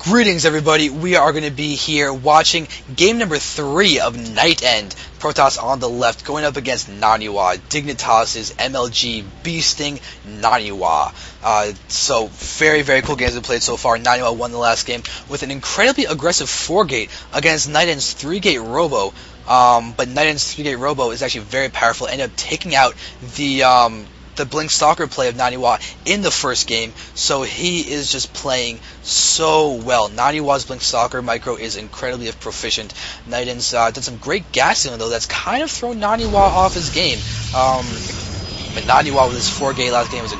Greetings everybody, we are going to be here watching game number 3 of NightEnD. Protoss on the left going up against Naniwa, Dignitas' MLG beasting Naniwa. So very cool games we played so far. Naniwa won the last game with an incredibly aggressive 4-gate against NightEnd's 3-gate Robo. But NightEnd's 3-gate Robo is actually very powerful, ended up taking out the Blink Stalker play of Naniwa in the first game, so he is just playing so well. Naniwa's Blink Stalker micro is incredibly proficient. NightEnd's done some great gas stealing though, that's kind of thrown Naniwa off his game. But Naniwa with his 4-gate last game was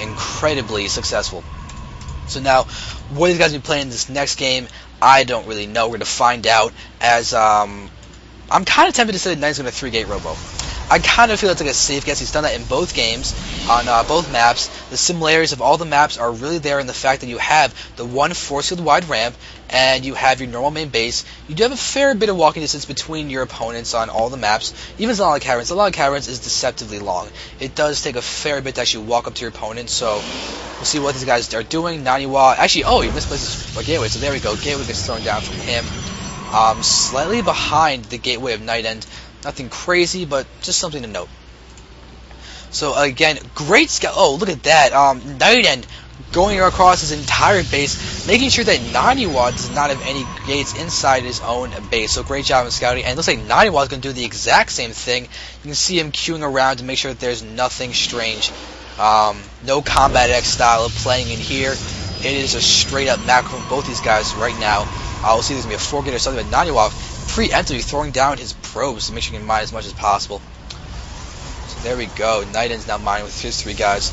incredibly successful. So now, what these guys will be playing in this next game, I don't really know. We're going to find out, as I'm kind of tempted to say that NightEnd's going to 3-gate Robo. I kind of feel it's like a safe guess. He's done that in both games, on both maps. The similarities of all the maps are really there in the fact that you have the one force-field wide ramp, and you have your normal main base. You do have a fair bit of walking distance between your opponents on all the maps. Even Zalala Caverns. Zalala Caverns is deceptively long. It does take a fair bit to actually walk up to your opponent, so we'll see what these guys are doing. Naniwa, actually, oh, he misplaces a gateway, so there we go. Gateway gets thrown down from him. Slightly behind the gateway of NightEnD. Nothing crazy, but just something to note. So again, great scout. Oh, look at that. NightEnD going across his entire base, making sure that Naniwa does not have any gates inside his own base. So great job in scouting. And it looks like Naniwa is going to do the exact same thing. You can see him queuing around to make sure that there's nothing strange. No Combat X style of playing in here. It is a straight up macro from both these guys right now. We'll see if there's going to be a 4-gate or something, but Naniwa preemptively throwing down his probes to make sure he can mine as much as possible. So there we go. NightEnd's now mining with his 3 guys.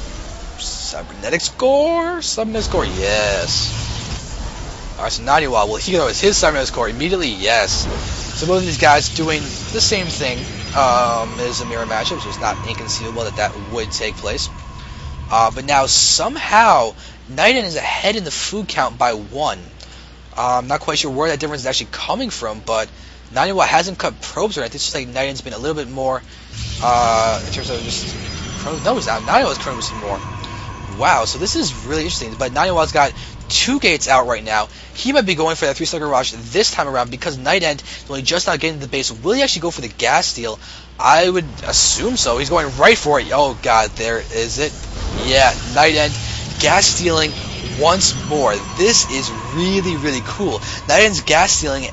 Cybernetic score? Cybernetic score, yes. Alright, so Naniwa, will he go with his cybernetic score immediately? Yes. So both of these guys doing the same thing. It is a mirror matchup, so it's not inconceivable that that would take place. But now somehow NightEnD is ahead in the food count by 1. I'm not quite sure where that difference is actually coming from, but Naniwa hasn't cut probes or anything. It's just like NightEnd's been a little bit more, in terms of just probes. No, he's not. Naniwa's probes more. Wow, so this is really interesting. But Naniwa's got 2 gates out right now. He might be going for that 3-star garage this time around because NightEnD is only just now getting to the base. Will he actually go for the gas steal? I would assume so. He's going right for it. Oh god, there is it. Yeah, NightEnD gas stealing once more. This is really cool. NightEnd's gas stealing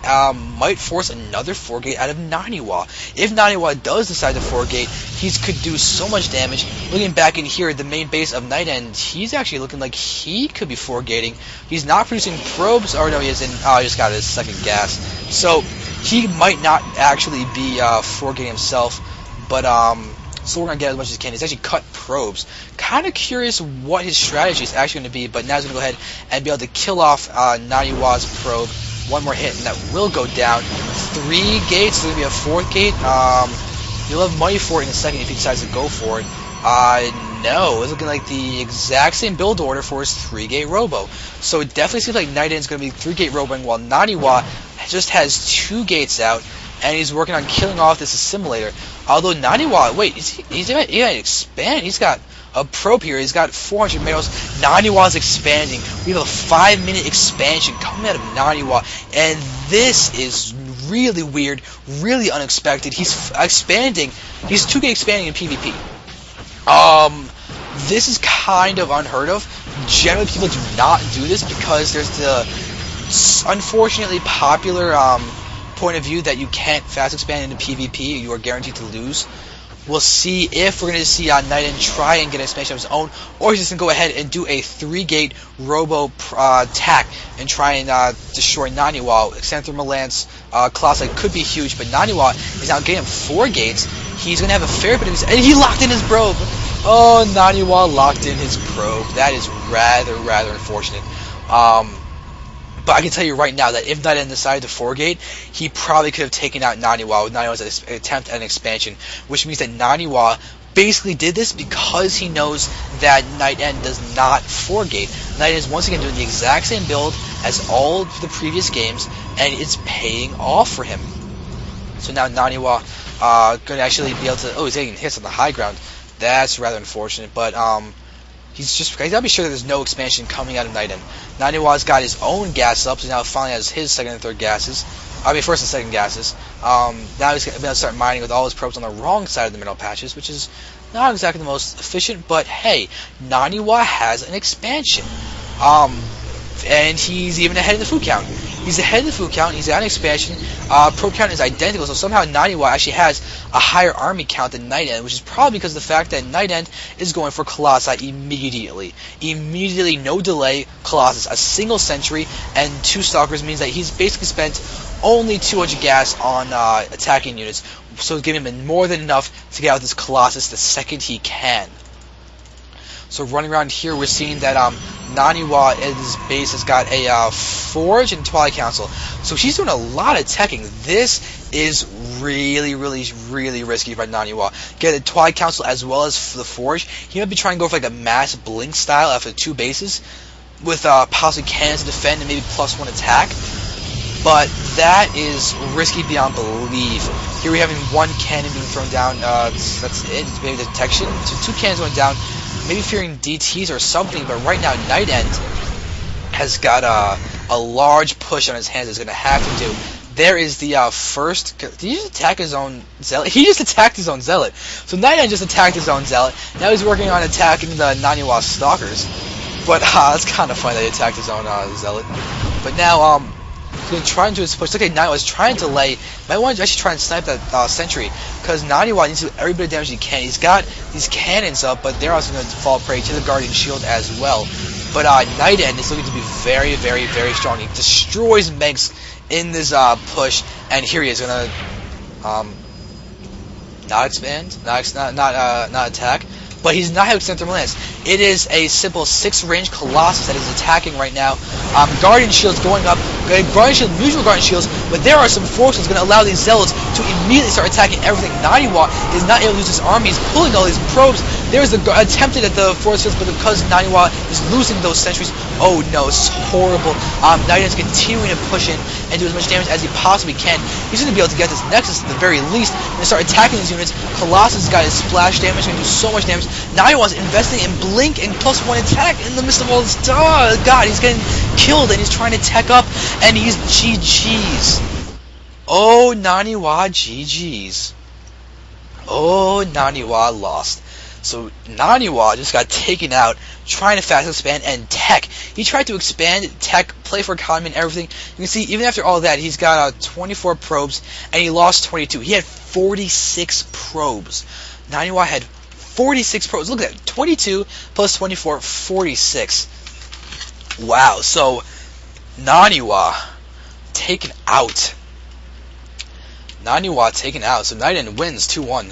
might force another 4-gate out of Naniwa. If Naniwa does decide to 4-gate, he could do so much damage. Looking back in here, the main base of NightEnD, he's actually looking like he could be 4-gating. He's not producing probes, or no, he isn't. Oh, he just got his second gas. So he might not actually be 4-gating himself, but so we're going to get as much as he can. He's actually cut probes. Kind of curious what his strategy is actually going to be, but now he's going to go ahead and be able to kill off Naniwa's probe. One more hit, and that will go down. 3 gates, there's going to be a 4th gate. You'll have money for it in a second if he decides to go for it. No, it's looking like the exact same build order for his 3-gate Robo. So it definitely seems like NightEnd's going to be 3-gate Roboing, while Naniwa just has 2 gates out, and he's working on killing off this assimilator. Although Naniwa, wait, he's going to expand. He's got a probe here. He's got 400 minerals. Naniwa's expanding. We have a 5-minute expansion coming out of Naniwa, and this is really weird, really unexpected. He's expanding. He's 2-gate expanding in PvP. This is kind of unheard of. Generally, people do not do this because there's the unfortunately popular point of view that you can't fast expand into PvP. You are guaranteed to lose. We'll see if we're going to see NightEnD try and get an expansion of his own, or he's just going to go ahead and do a 3-gate Robo attack and try and destroy Naniwa. Xanthermal Lance, Colossi could be huge, but Naniwa is now getting him 4 gates. He's going to have a fair bit of his... And he locked in his probe! Oh, Naniwa locked in his probe. That is rather unfortunate. But I can tell you right now that if NightEnD decided to 4-gate, he probably could have taken out Naniwa with Naniwa's attempt at an expansion, which means that Naniwa basically did this because he knows that NightEnD does not 4-gate. NightEnD is once again doing the exact same build as all of the previous games, and it's paying off for him. So now Naniwa going to actually be able to... Oh, he's taking hits on the high ground. That's rather unfortunate, but He's gotta be sure that there's no expansion coming out of NightEnd. Naniwa's got his own gas up, so now finally has his second and third gases. I mean, first and second gases. Now he's going to start mining with all his probes on the wrong side of the mineral patches, which is not exactly the most efficient, but hey, Naniwa has an expansion. And he's even ahead in the food count. He's ahead in the food count, he's at an expansion. Probe count is identical, so somehow Naniwa actually has a higher army count than NightEnd, which is probably because of the fact that NightEnd is going for Colossi immediately. Immediately, no delay, Colossus. A single sentry and 2 stalkers means that he's basically spent only 200 gas on attacking units, so it's giving him more than enough to get out this Colossus the second he can. So running around here, we're seeing that Naniwa at his base has got a Forge and Twilight Council. So he's doing a lot of teching. This is really risky by Naniwa. Get a Twilight Council as well as the Forge. He might be trying to go for like a mass blink style after 2 bases with possibly cannons to defend and maybe +1 attack. But that is risky beyond belief. Here we're having 1 cannon being thrown down. That's it. It's maybe detection. So 2 cannons going down. Maybe fearing DTs or something. But right now, NightEnd has got a large push on his hands. He's going to have to do. There is the first. Did he just attack his own zealot? He just attacked his own zealot. So NightEnd just attacked his own zealot. Now he's working on attacking the Naniwa stalkers. But that's kind of funny that he attacked his own zealot. But now he's going to try and do his push. Look at Naniwa is trying to lay. Might want to actually try and snipe that sentry, because Naniwa needs to do every bit of damage he can. He's got these cannons up, but they're also going to fall prey to the Guardian Shield as well. But NightEnd is looking to be very strong. He destroys Megs in this push, and here he is going to not expand, not attack. But he's not having Center Lance. It is a simple 6-range Colossus that is attacking right now. Guardian Shields going up. Guardian Shield, usual Guardian Shields, but there are some forces going to allow these Zealots to immediately start attacking everything. Naniwa is not able to use his army. He's pulling all these probes. There's the attempted at the force fields, but because Naniwa is losing those sentries, oh no, it's horrible. NightEnd's continuing to push in and do as much damage as he possibly can. He's going to be able to get this Nexus at the very least and start attacking these units. Colossus has got his splash damage, going to do so much damage. Naniwa's investing in Blink and +1 attack in the midst of all this. Oh god, he's getting killed and he's trying to tech up and he's GG's. Oh, Naniwa, GG's. Oh, Naniwa lost. So Naniwa just got taken out trying to fast expand and tech. He tried to expand, tech, play for economy and everything. You can see even after all that, he's got 24 probes and he lost 22. He had 46 probes. Naniwa had 46 probes. Look at that. 22 plus 24, 46. Wow. So Naniwa taken out. Naniwa taken out. So NightEnd wins 2-1.